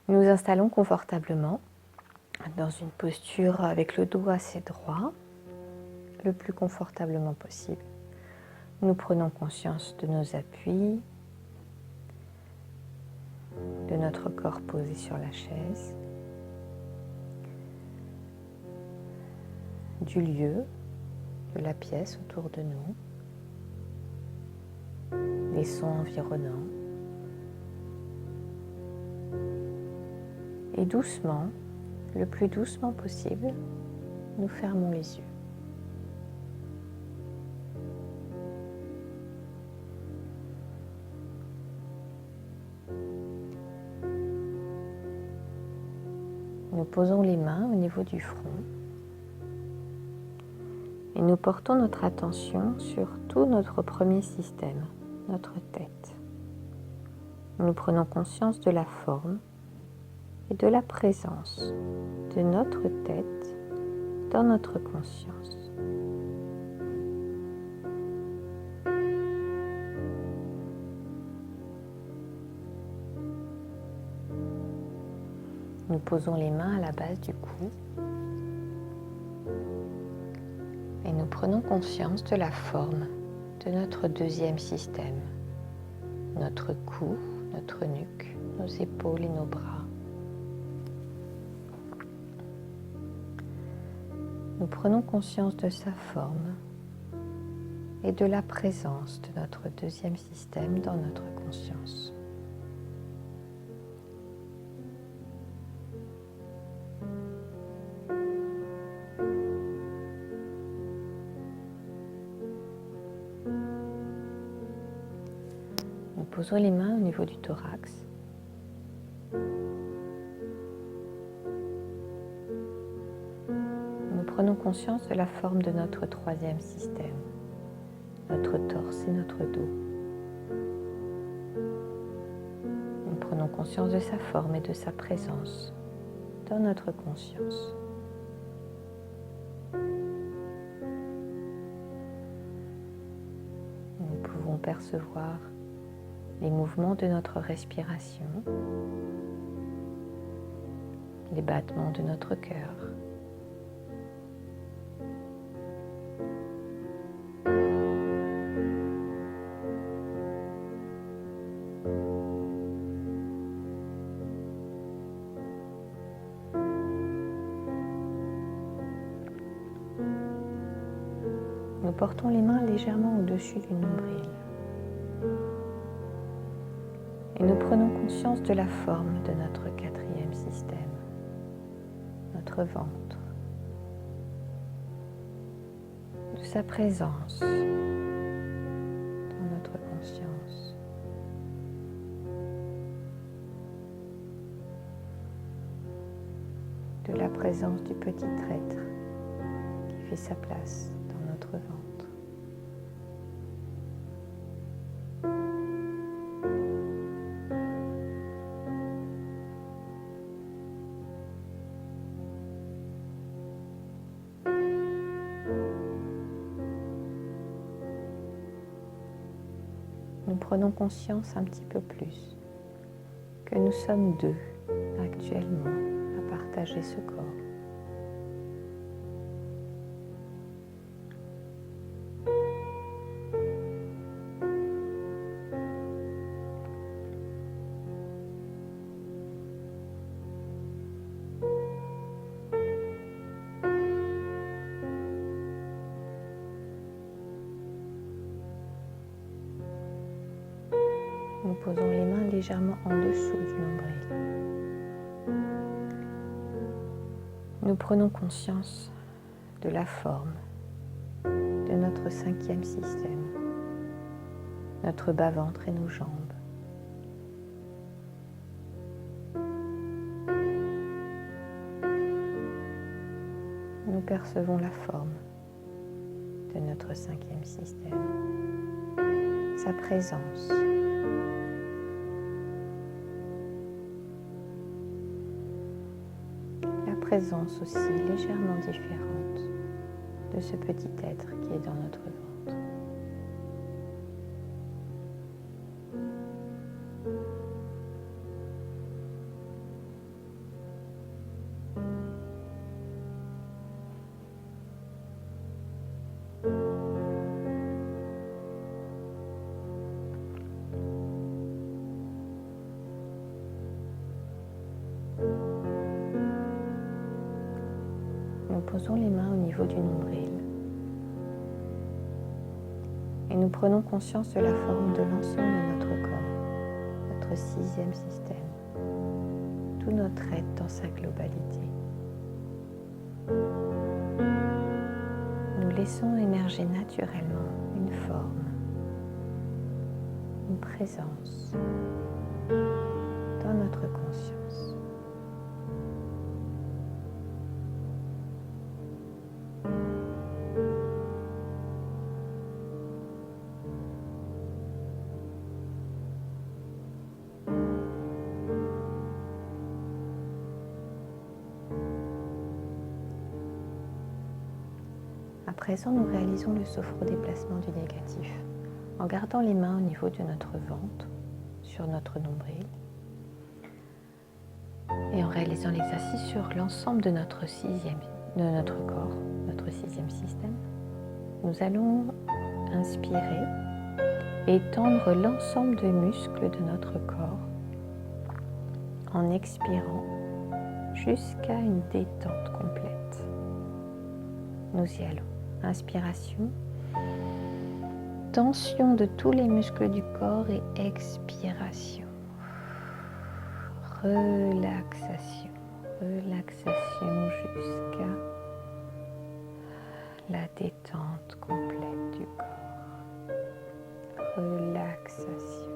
Nous nous installons confortablement dans une posture avec le dos assez droit, le plus confortablement possible. Nous prenons conscience de nos appuis, de notre corps posé sur la chaise, du lieu, de la pièce autour de nous, des sons environnants. Et doucement, le plus doucement possible, nous fermons les yeux. Nous posons les mains au niveau du front et nous portons notre attention sur tout notre premier système, notre tête. Nous prenons conscience de la forme et de la présence de notre tête dans notre conscience. Nous posons les mains à la base du cou et nous prenons conscience de la forme de notre deuxième système, notre cou, notre nuque, nos épaules et nos bras. Nous prenons conscience de sa forme et de la présence de notre deuxième système dans notre conscience. Nous posons les mains au niveau du thorax. Nous prenons conscience de la forme de notre troisième système, notre torse et notre dos. Nous prenons conscience de sa forme et de sa présence dans notre conscience. Nous pouvons percevoir les mouvements de notre respiration, les battements de notre cœur. Nous portons les mains légèrement au-dessus du nombril. Et nous prenons conscience de la forme de notre quatrième système, notre ventre, de sa présence dans notre conscience. De la présence du petit être qui fait sa place dans notre ventre. Nous prenons conscience un petit peu plus que nous sommes deux actuellement à partager ce corps. Nous posons les mains légèrement en dessous du nombril. Nous prenons conscience de la forme de notre cinquième système, notre bas-ventre et nos jambes. Nous percevons la forme de notre cinquième système, sa présence. La présence aussi légèrement différente de ce petit être qui est dans notre ventre. posons les mains au niveau du nombril. Et nous prenons conscience de la forme de l'ensemble de notre corps, notre sixième système, tout notre être dans sa globalité. Nous laissons émerger naturellement une forme, une présence dans notre conscience. À présent, nous réalisons le sophro-déplacement du négatif en gardant les mains au niveau de notre ventre, sur notre nombril, et en réalisant l'exercice sur l'ensemble de notre corps, notre sixième système. Nous allons inspirer et tendre l'ensemble des muscles de notre corps en expirant jusqu'à une détente complète. Nous y allons. Inspiration, tension de tous les muscles du corps et expiration. Relaxation, relaxation jusqu'à la détente complète du corps. Relaxation.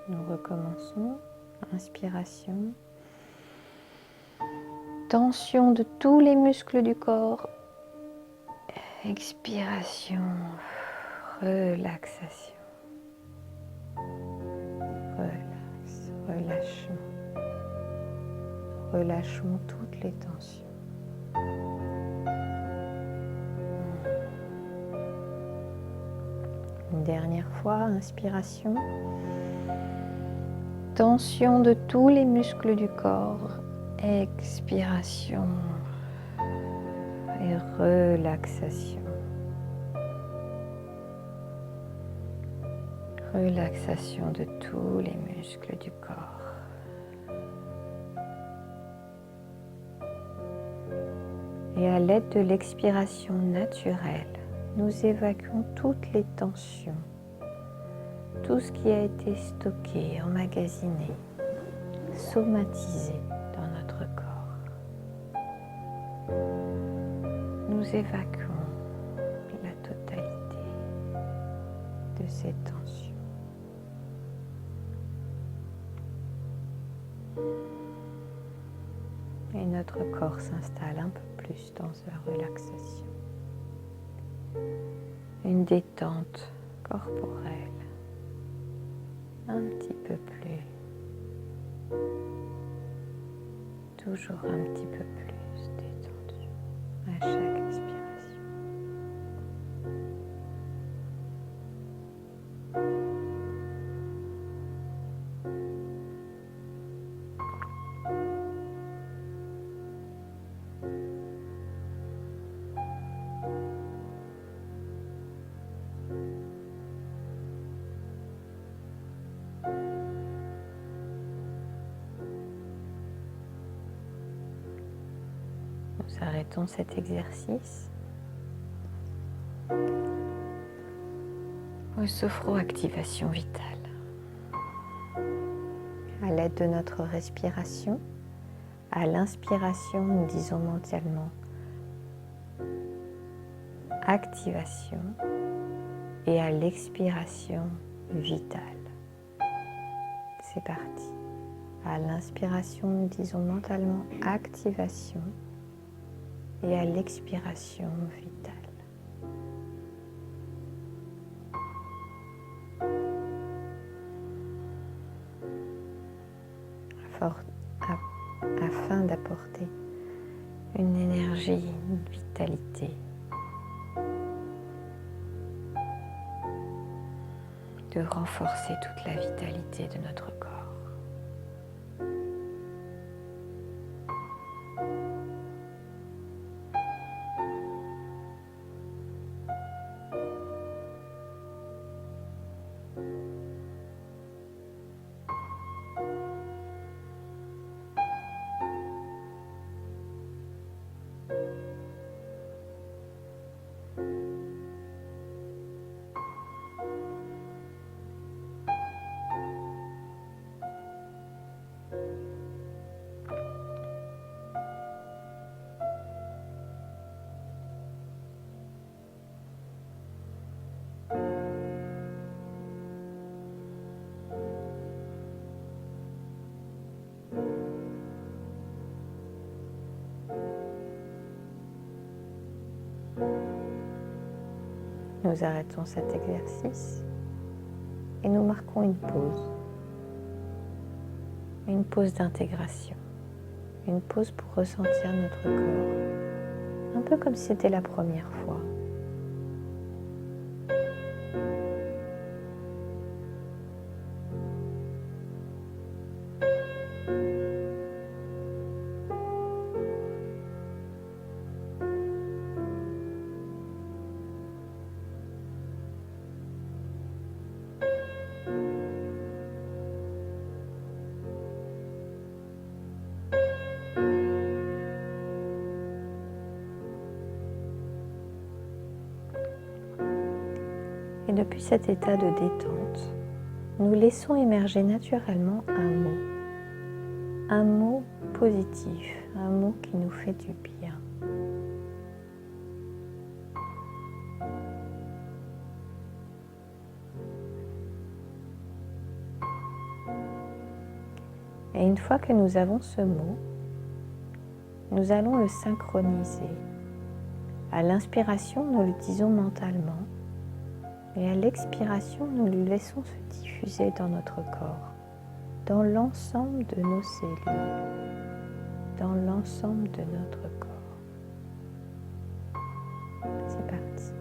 Nous recommençons. Inspiration. Tension de tous les muscles du corps. Expiration. Relaxation. Relax. Relâchement. Relâchons toutes les tensions. Une dernière fois, inspiration. Tension de tous les muscles du corps, expiration et relaxation. Relaxation de tous les muscles du corps. Et à l'aide de l'expiration naturelle, nous évacuons toutes les tensions. Tout ce qui a été stocké, emmagasiné, somatisé dans notre corps. Nous évacuons la totalité de ces tensions. Et notre corps s'installe un peu plus dans la relaxation. Une détente corporelle. Un petit peu plus, toujours un petit peu plus détendu à chaque expiration. Nous arrêtons cet exercice. Sophro-activation vitale. À l'aide de notre respiration, à l'inspiration, nous disons mentalement activation et à l'expiration, vitale. C'est parti. À l'inspiration, nous disons mentalement activation et à l'expiration, vitale. Afin d'apporter une énergie, une vitalité, de renforcer toute la vitalité de notre corps. Nous arrêtons cet exercice et nous marquons une pause d'intégration, une pause pour ressentir notre corps, un peu comme si c'était la première fois. Et depuis cet état de détente, nous laissons émerger naturellement un mot positif, un mot qui nous fait du bien. Et une fois que nous avons ce mot, nous allons le synchroniser. À l'inspiration, nous le disons mentalement. Et à l'expiration, nous le laissons se diffuser dans notre corps, dans l'ensemble de nos cellules, dans l'ensemble de notre corps. C'est parti.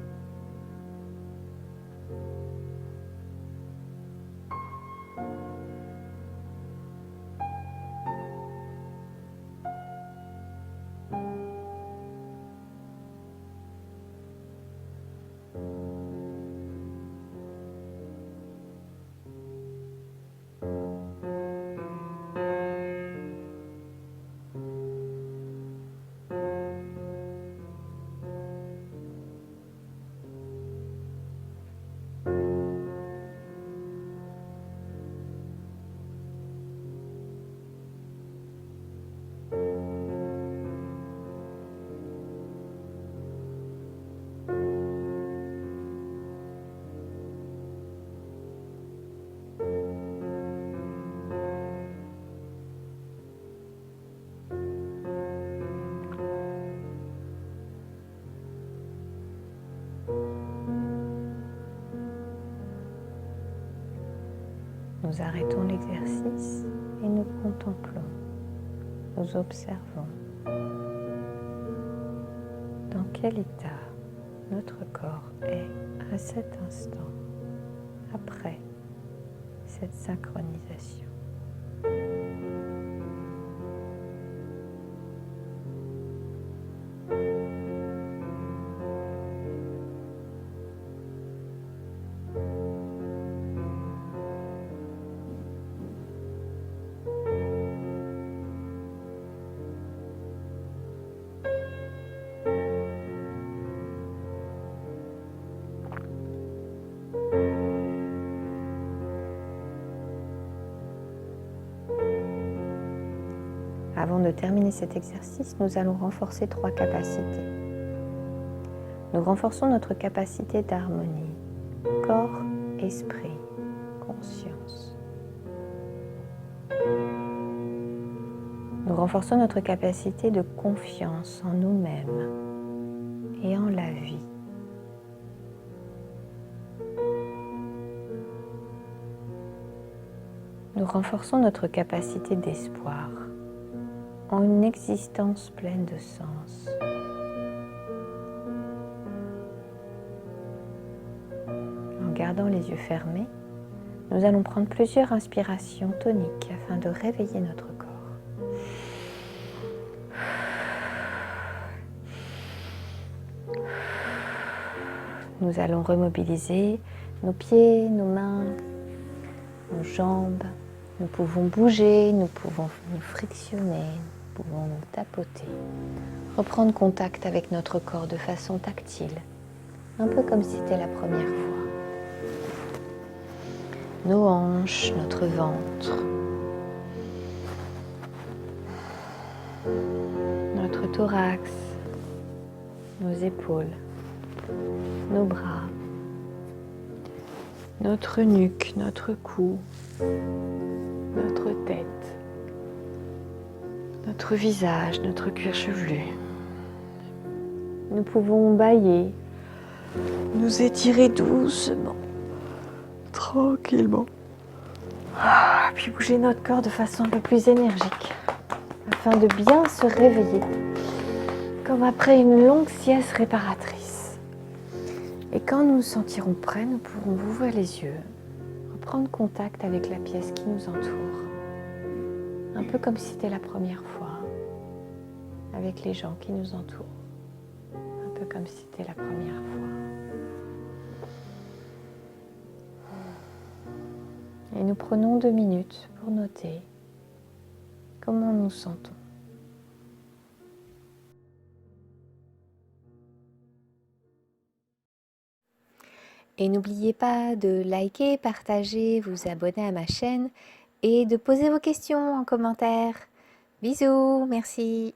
Nous arrêtons l'exercice et nous contemplons, nous observons dans quel état notre corps est à cet instant, après cette synchronisation. Avant de terminer cet exercice, nous allons renforcer 3 capacités. Nous renforçons notre capacité d'harmonie, corps, esprit, conscience. Nous renforçons notre capacité de confiance en nous-mêmes et en la vie. Nous renforçons notre capacité d'espoir en une existence pleine de sens. En gardant les yeux fermés, nous allons prendre plusieurs inspirations toniques afin de réveiller notre corps. Nous allons remobiliser nos pieds, nos mains, nos jambes. Nous pouvons bouger, nous pouvons nous frictionner, nous pouvons nous tapoter. Reprendre contact avec notre corps de façon tactile, un peu comme si c'était la première fois. Nos hanches, notre ventre, notre thorax, nos épaules, nos bras, notre nuque, notre cou, notre tête, notre visage, notre cuir chevelu. Nous pouvons bâiller nous étirer doucement, tranquillement. Puis bouger notre corps de façon un peu plus énergique, afin de bien se réveiller, comme après une longue sieste réparatrice. Et quand nous nous sentirons prêts, nous pourrons ouvrir les yeux, reprendre contact avec la pièce qui nous entoure, un peu comme si c'était la première fois, avec les gens qui nous entourent, un peu comme si c'était la première fois. Et nous prenons 2 minutes pour noter comment nous sentons. Et n'oubliez pas de liker, partager, vous abonner à ma chaîne et de poser vos questions en commentaire. Bisous, merci.